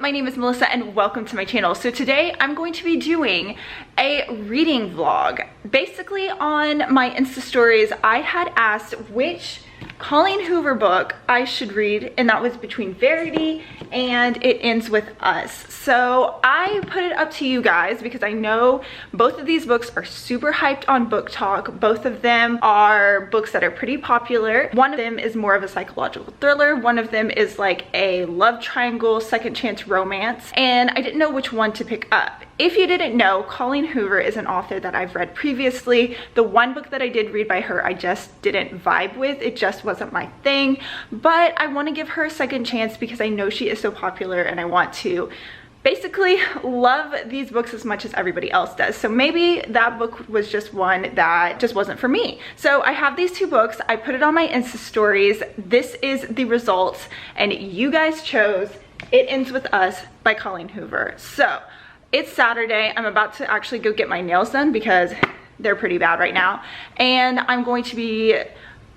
my name is Melissa and welcome to my channel. So today I'm going to be doing a reading vlog. Basically on my Insta stories, I had asked which Colleen Hoover book I should read, and that was Between Verity and It Ends With Us. So I put it up to you guys because I know both of these books are super hyped on Book Talk. Both of them are books that are pretty popular. One of them is more of a psychological thriller. One of them is like a love triangle, second chance romance. And I didn't know which one to pick up. If you didn't know, Colleen Hoover is an author that I've read previously. The one book that I did read by her, I just didn't vibe with. It just wasn't my thing. But I want to give her a second chance because I know she is so popular and I want to basically love these books as much as everybody else does. So maybe that book was just one that just wasn't for me. So I have these two books. I put it on my Insta stories. This is the results and you guys chose It Ends With Us by Colleen Hoover. So it's Saturday. I'm about to actually go get my nails done because they're pretty bad right now. And I'm going to be,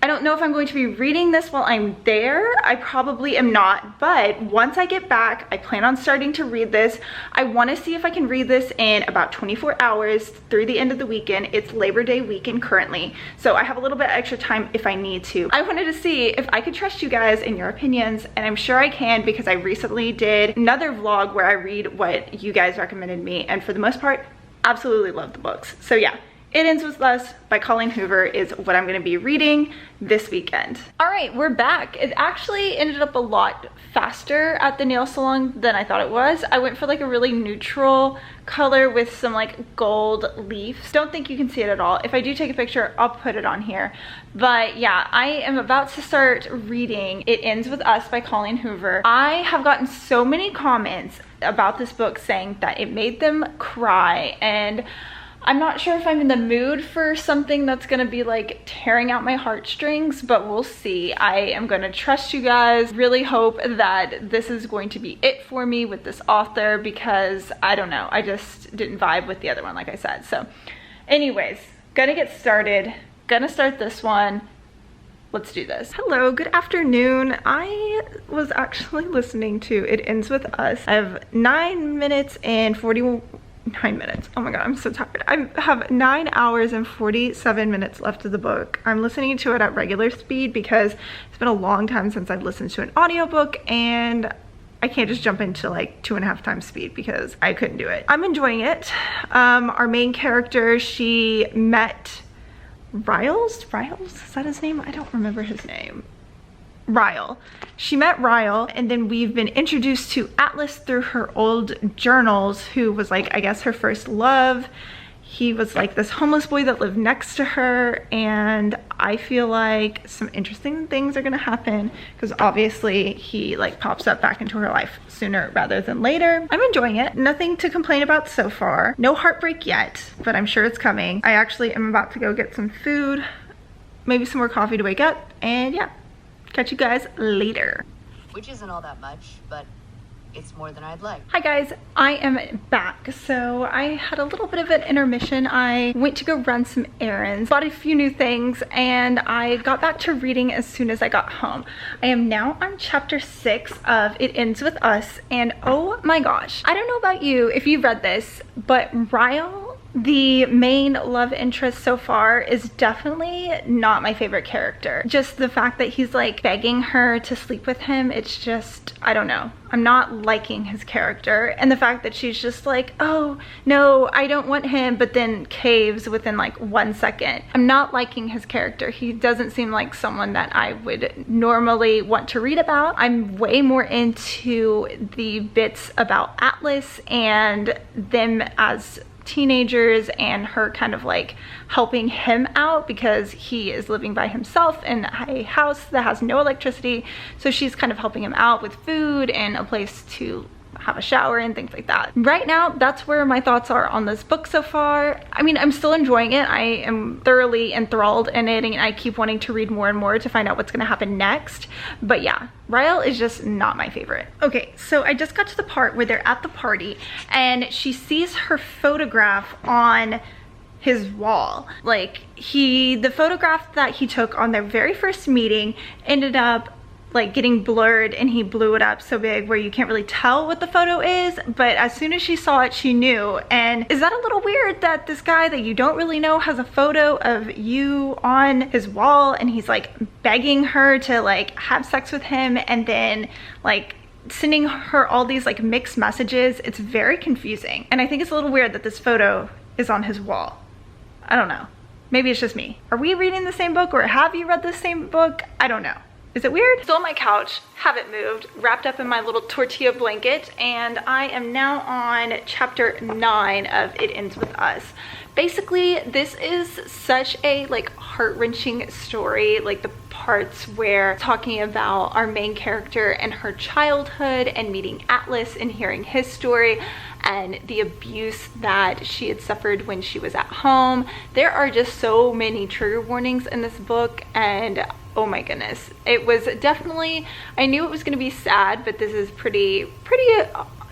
I don't know if I'm going to be reading this while I'm there. I probably am not, but once I get back, I plan on starting to read this. I want to see if I can read this in about 24 hours through the end of the weekend. It's Labor Day weekend currently, so I have a little bit extra time if I need to. I wanted to see if I could trust you guys in your opinions, and I'm sure I can because I recently did another vlog where I read what you guys recommended me, and for the most part, absolutely love the books. So yeah. It Ends With Us by Colleen Hoover is what I'm going to be reading this weekend. All right, we're back. It actually ended up a lot faster at the nail salon than I thought it was. I went for like a really neutral color with some like gold leaves. Don't think you can see it at all. If I do take a picture, I'll put it on here. But yeah, I am about to start reading It Ends With Us by Colleen Hoover. I have gotten so many comments about this book saying that it made them cry, and I'm not sure if I'm in the mood for something that's gonna be like tearing out my heartstrings, but we'll see. I am gonna trust you guys. Really hope that this is going to be it for me with this author because I don't know, I just didn't vibe with the other one like I said. So anyways, gonna get started. Gonna start this one. Let's do this. Hello, good afternoon. I was actually listening to It Ends With Us. I have 9 minutes and 49 minutes. Oh my god, I'm so tired. I have 9 hours and 47 minutes left of the book. I'm listening to it at regular speed because it's been a long time since I've listened to an audiobook and I can't just jump into like 2.5 times speed because I couldn't do it. I'm enjoying it. Our main character, she met Riles? Is that his name? I don't remember his name. Ryle. She met Ryle, and then we've been introduced to Atlas through her old journals, who was like, I guess, her first love. He was like this homeless boy that lived next to her, and I feel like some interesting things are gonna happen because obviously he like pops up back into her life sooner rather than later. I'm enjoying it. Nothing to complain about so far. No heartbreak yet, but I'm sure it's coming. I actually am about to go get some food, maybe some more coffee to wake up, and yeah. Catch you guys later. Which isn't all that much, but it's more than I'd like. Hi guys, I am back. So I had a little bit of an intermission. I went to go run some errands, bought a few new things, and I got back to reading as soon as I got home. I am now on chapter 6 of It Ends With Us, and oh my gosh, I don't know about you if you've read this, but Ryle, the main love interest so far, is definitely not my favorite character. Just the fact that he's like begging her to sleep with him, it's just, I don't know. I'm not liking his character. And the fact that she's just like, oh no, I don't want him, but then caves within like 1 second. I'm not liking his character. He doesn't seem like someone that I would normally want to read about. I'm way more into the bits about Atlas and them as teenagers and her kind of like helping him out because he is living by himself in a house that has no electricity, so she's kind of helping him out with food and a place to have a shower and things like that. Right now, that's where my thoughts are on this book so far. I mean, I'm still enjoying it. I am thoroughly enthralled in it, and I keep wanting to read more and more to find out what's gonna happen next. But yeah, Ryle is just not my favorite. Okay, so I just got to the part where they're at the party and she sees her photograph on his wall. Like the photograph that he took on their very first meeting ended up like getting blurred, and he blew it up so big where you can't really tell what the photo is, but as soon as she saw it, she knew. And is that a little weird that this guy that you don't really know has a photo of you on his wall, and he's like begging her to like have sex with him, and then like sending her all these like mixed messages? It's very confusing, and I think it's a little weird that this photo is on his wall. I don't know, maybe it's just me. Are we reading the same book, or have you read the same book? I don't know. Is it weird? Still on my couch, haven't moved, wrapped up in my little tortilla blanket, and I am now on chapter 9 of It Ends With Us. Basically, this is such a like heart-wrenching story, like the parts where talking about our main character and her childhood and meeting Atlas and hearing his story and the abuse that she had suffered when she was at home. There are just so many trigger warnings in this book, and oh my goodness, it was definitely, I knew it was going to be sad, but this is pretty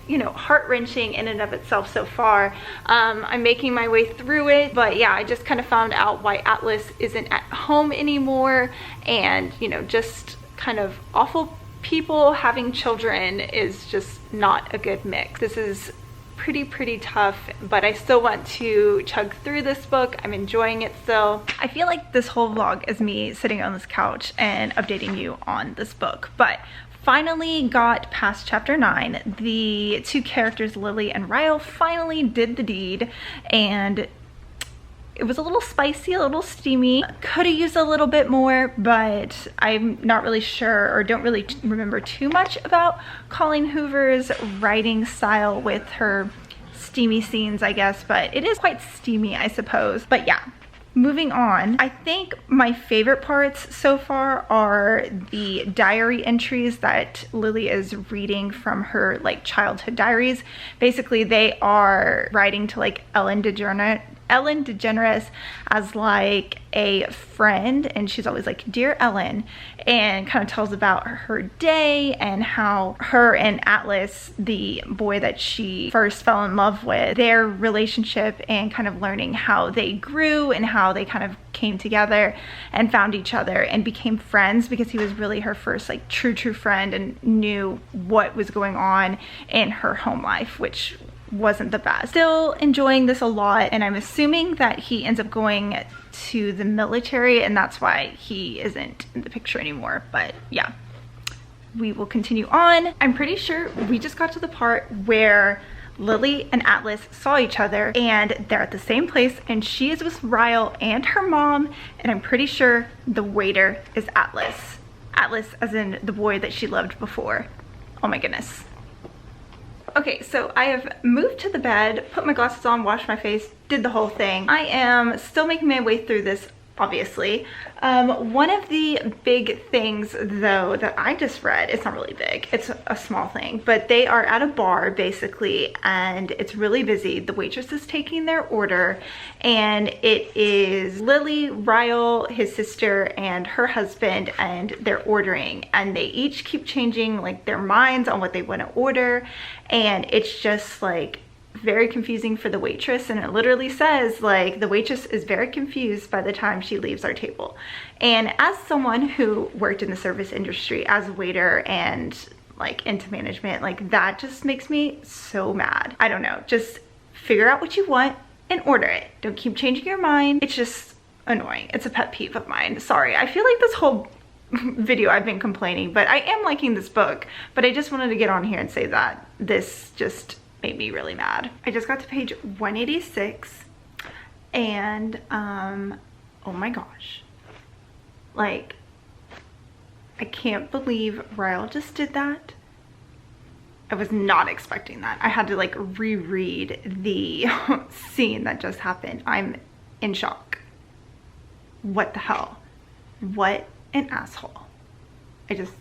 you know, heart-wrenching in and of itself so far. I'm making my way through it, but yeah, I just kind of found out why Atlas isn't at home anymore, and you know, just kind of awful people having children is just not a good mix. This is pretty tough, but I still want to chug through this book. I'm enjoying it still. I feel like this whole vlog is me sitting on this couch and updating you on this book, but finally got past chapter 9. The two characters, Lily and Ryle, finally did the deed, and it was a little spicy, a little steamy. Could have used a little bit more, but I'm not really sure or don't really remember too much about Colleen Hoover's writing style with her steamy scenes, I guess, but it is quite steamy, I suppose. But yeah, moving on. I think my favorite parts so far are the diary entries that Lily is reading from her like childhood diaries. Basically, they are writing to like Ellen DeGeneres as like a friend, and she's always like, "Dear Ellen," and kind of tells about her day and how her and Atlas, the boy that she first fell in love with, their relationship, and kind of learning how they grew and how they kind of came together and found each other and became friends, because he was really her first like true friend and knew what was going on in her home life, which wasn't the best. Still enjoying this a lot, and I'm assuming that he ends up going to the military, and that's why he isn't in the picture anymore. But yeah, we will continue on. I'm pretty sure we just got to the part where Lily and Atlas saw each other, and they're at the same place, and she is with Ryle and her mom, and I'm pretty sure the waiter is Atlas. Atlas as in the boy that she loved before. Oh my goodness. Okay, so I have moved to the bed, put my glasses on, washed my face, did the whole thing. I am still making my way through this, obviously. One of the big things though that I just read, it's not really big, it's a small thing, but they are at a bar basically, and it's really busy. The waitress is taking their order, and it is Lily, Ryle, his sister, and her husband, and they're ordering, and they each keep changing like their minds on what they want to order, and it's just like very confusing for the waitress. And it literally says like the waitress is very confused by the time she leaves our table. And as someone who worked in the service industry as a waiter and like into management, like that just makes me so mad. I don't know, just figure out what you want and order it. Don't keep changing your mind. It's just annoying. It's a pet peeve of mine. Sorry, I feel like this whole video I've been complaining, but I am liking this book. But I just wanted to get on here and say that this just made me really mad. I just got to page 186, and oh my gosh, like I can't believe Ryle just did that. I was not expecting that. I had to like reread the scene that just happened. I'm in shock. What the hell? What an asshole. I just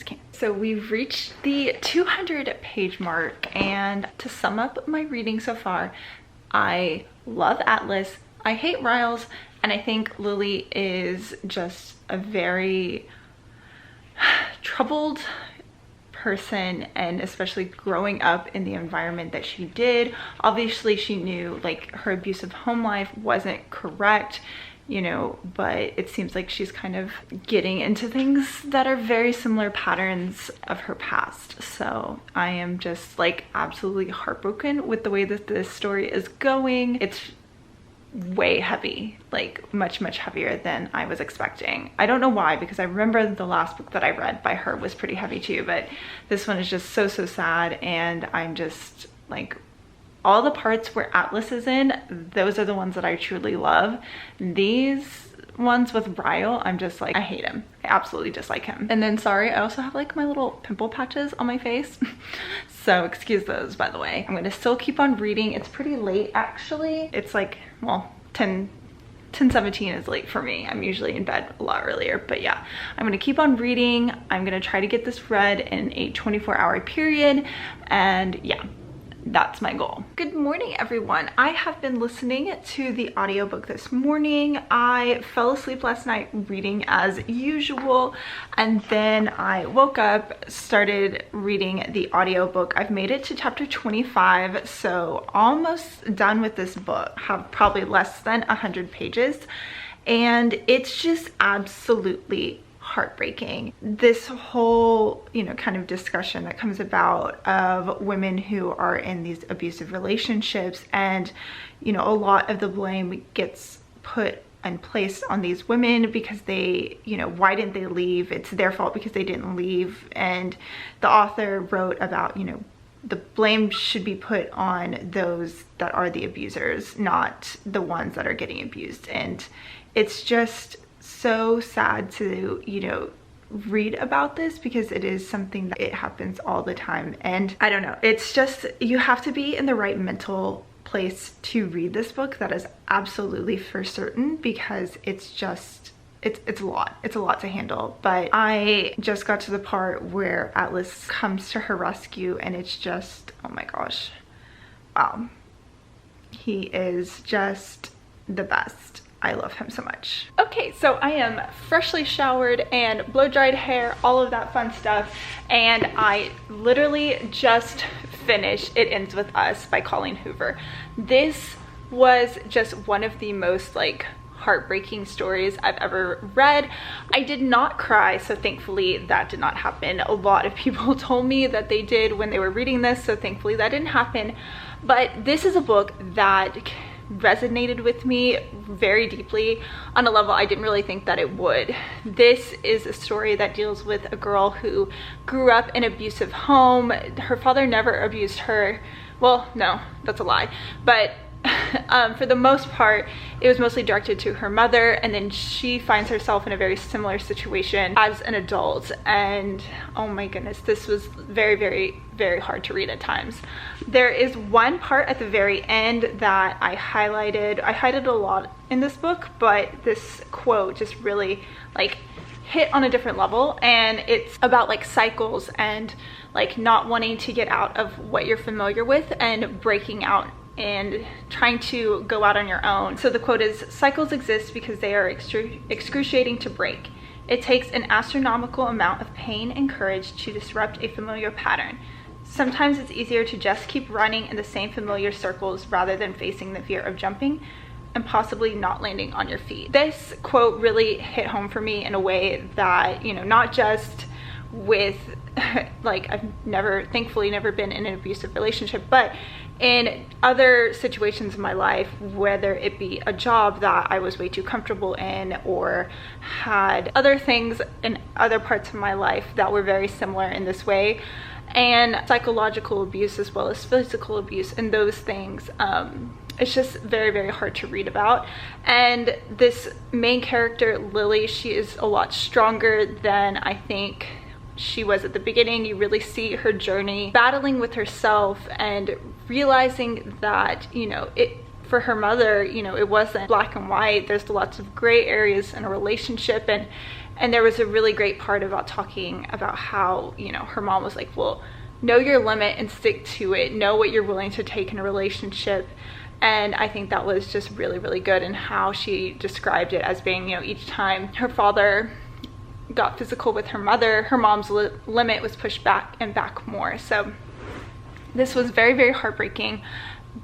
can't. So we've reached the 200 page mark, and to sum up my reading so far, I love Atlas, I hate Ryle's, and I think Lily is just a very troubled person, and especially growing up in the environment that she did. Obviously she knew like her abusive home life wasn't correct, you know, but it seems like she's kind of getting into things that are very similar patterns of her past. So I am just like absolutely heartbroken with the way that this story is going. It's way heavy, like much heavier than I was expecting. I don't know why, because I remember the last book that I read by her was pretty heavy too, but this one is just so sad, and I'm just like, all the parts where Atlas is in, those are the ones that I truly love. These ones with Ryle, I'm just like, I hate him. I absolutely dislike him. And then, sorry, I also have like my little pimple patches on my face. So excuse those, by the way. I'm gonna still keep on reading. It's pretty late, actually. It's like, well, 10:17 is late for me. I'm usually in bed a lot earlier, but yeah, I'm gonna keep on reading. I'm gonna try to get this read in a 24-hour period, and yeah, that's my goal. Good morning, everyone. I have been listening to the audiobook this morning. I fell asleep last night reading as usual, and then I woke up, started reading the audiobook. I've made it to chapter 25, so almost done with this book. Have probably less than 100 pages, and it's just absolutely heartbreaking. This whole, you know, kind of discussion that comes about of women who are in these abusive relationships, and, you know, a lot of the blame gets put and placed on these women because they, you know, why didn't they leave? It's their fault because they didn't leave. And the author wrote about, you know, the blame should be put on those that are the abusers, not the ones that are getting abused. And it's just so sad to, you know, read about this, because it is something that it happens all the time. And I don't know, it's just, you have to be in the right mental place to read this book. That is absolutely for certain, because it's just, it's a lot to handle. But I just got to the part where Atlas comes to her rescue, and it's just, oh my gosh, wow, he is just the best. I love him so much. Okay, so I am freshly showered and blow-dried hair, all of that fun stuff, and I literally just finished It Ends With Us by Colleen Hoover. This was just one of the most like heartbreaking stories I've ever read. I did not cry, so thankfully that did not happen. A lot of people told me that they did when they were reading this, so thankfully that didn't happen. But this is a book that resonated with me very deeply on a level I didn't really think that it would. This is a story that deals with a girl who grew up in an abusive home. Her father never abused her. Well, no, that's a lie. But for the most part, it was mostly directed to her mother, and then she finds herself in a very similar situation as an adult. And oh my goodness, this was very hard to read at times. There is one part at the very end that I highlighted a lot in this book, but this quote just really like hit on a different level, and it's about like cycles and like not wanting to get out of what you're familiar with and breaking out and trying to go out on your own. So the quote is, "Cycles exist because they are excruciating to break. It takes an astronomical amount of pain and courage to disrupt a familiar pattern. Sometimes it's easier to just keep running in the same familiar circles rather than facing the fear of jumping and possibly not landing on your feet." This quote really hit home for me in a way that, you know, not just with like, I've thankfully never been in an abusive relationship, but in other situations in my life, whether it be a job that I was way too comfortable in, or had other things in other parts of my life that were very similar in this way, and psychological abuse as well as physical abuse, and those things, it's just very hard to read about. And this main character, Lily, she is a lot stronger than I think she was at the beginning. You really see her journey battling with herself and realizing that, you know, for her mother, you know, it wasn't black and white. There's lots of gray areas in a relationship, and there was a really great part about talking about how, you know, her mom was like, well, know your limit and stick to it. Know what you're willing to take in a relationship. And I think that was just really good, and how she described it as being, you know, each time her father got physical with her mother, her mom's limit was pushed back and back more. So this was very heartbreaking,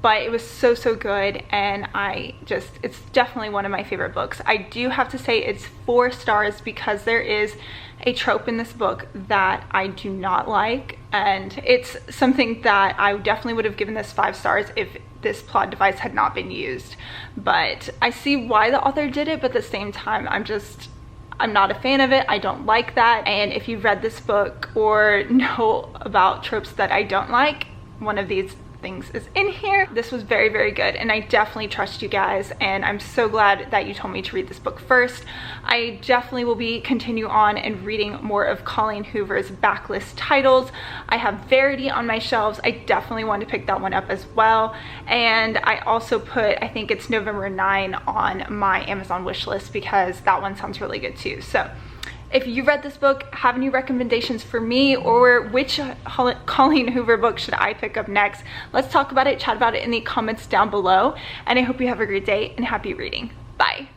but it was so good, and it's definitely one of my favorite books. I do have to say it's 4 stars because there is a trope in this book that I do not like, and it's something that I definitely would have given this 5 stars if this plot device had not been used. But I see why the author did it, but at the same time I'm not a fan of it. I don't like that. And if you've read this book or know about tropes that I don't like, one of these things is in here. This was very good, and I definitely trust you guys, and I'm so glad that you told me to read this book first. I definitely will be continue on and reading more of Colleen Hoover's backlist titles. I have Verity on my shelves. I definitely want to pick that one up as well, and I also put, I think it's November 9 on my Amazon wish list because that one sounds really good too. So if you read this book, have any recommendations for me, or which Colleen Hoover book should I pick up next? Let's talk about it, chat about it in the comments down below, and I hope you have a great day and happy reading. Bye.